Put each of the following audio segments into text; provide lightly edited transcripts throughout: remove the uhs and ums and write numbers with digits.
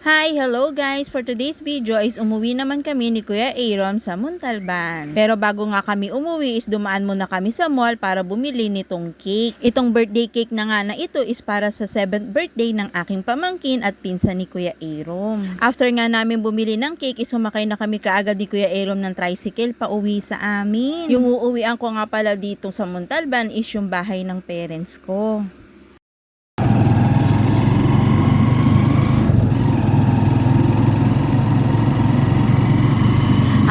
Hi, hello guys! For today's video is umuwi naman kami ni Kuya Aaron sa Montalban. Pero bago nga kami umuwi is dumaan muna kami sa mall para bumili nitong cake. Itong birthday cake na nga na ito is para sa 7th birthday ng aking pamangkin at pinsan ni Kuya Aaron. After nga namin bumili ng cake is sumakay na kami kaagad ni Kuya Aaron ng tricycle pa uwi sa amin. Yung uuwian ko nga pala dito sa Montalban is yung bahay ng parents ko.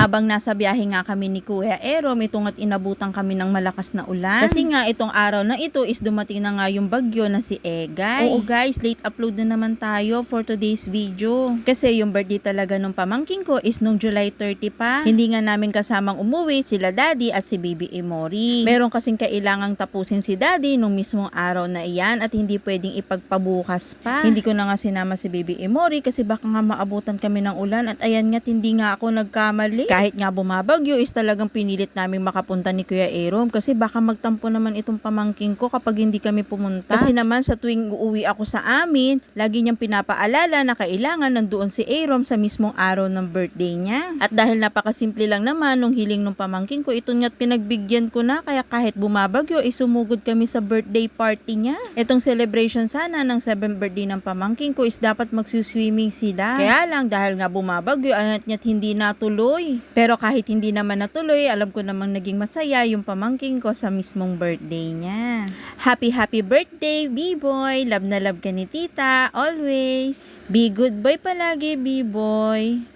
Habang nasa biyahe nga kami ni Kuya Aaron, itong at inabutan kami ng malakas na ulan. Kasi nga itong araw na ito is dumating na nga yung bagyo na si Egay. Oo guys, late upload na naman tayo for today's video. Kasi yung birthday talaga nung pamangkin ko is nung July 30 pa. Hindi nga namin kasamang umuwi sila Daddy at si Baby Emory. Meron kasing kailangang tapusin si Daddy nung mismong araw na iyan at hindi pwedeng ipagpabukas pa. Hindi ko na nga sinama si Baby Emory kasi baka nga maabutan kami ng ulan at ayan nga hindi nga ako nagkamali. Kahit nga bumabagyo is talagang pinilit namin makapunta ni Kuya Aaron kasi baka magtampo naman itong pamangking ko kapag hindi kami pumunta. Kasi naman sa tuwing uuwi ako sa amin, lagi niyang pinapaalala na kailangan nandoon si Aaron sa mismong araw ng birthday niya. At dahil napakasimple lang naman nung hiling ng pamangking ko, ito nga't pinagbigyan ko na kaya kahit bumabagyo is sumugod kami sa birthday party niya. Itong celebration sana ng 7th birthday ng pamangking ko is dapat magsuswimming sila. Kaya lang dahil nga bumabagyo at hindi natuloy. Pero kahit hindi naman natuloy, alam ko namang naging masaya yung pamangking ko sa mismong birthday niya. Happy birthday, B-boy! Love na love ka ni tita, always! Be good boy palagi, B-boy!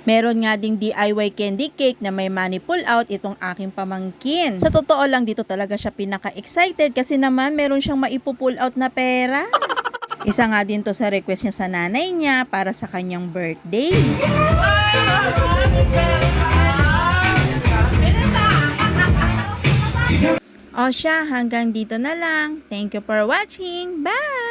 Meron nga ding DIY candy cake na may money pull out itong aking pamangkin. Sa totoo lang dito talaga siya pinaka-excited kasi naman meron siyang maipupull out na pera. Isa nga din to sa request niya sa nanay niya para sa kanyang birthday. O siya, hanggang dito na lang. Thank you for watching. Bye!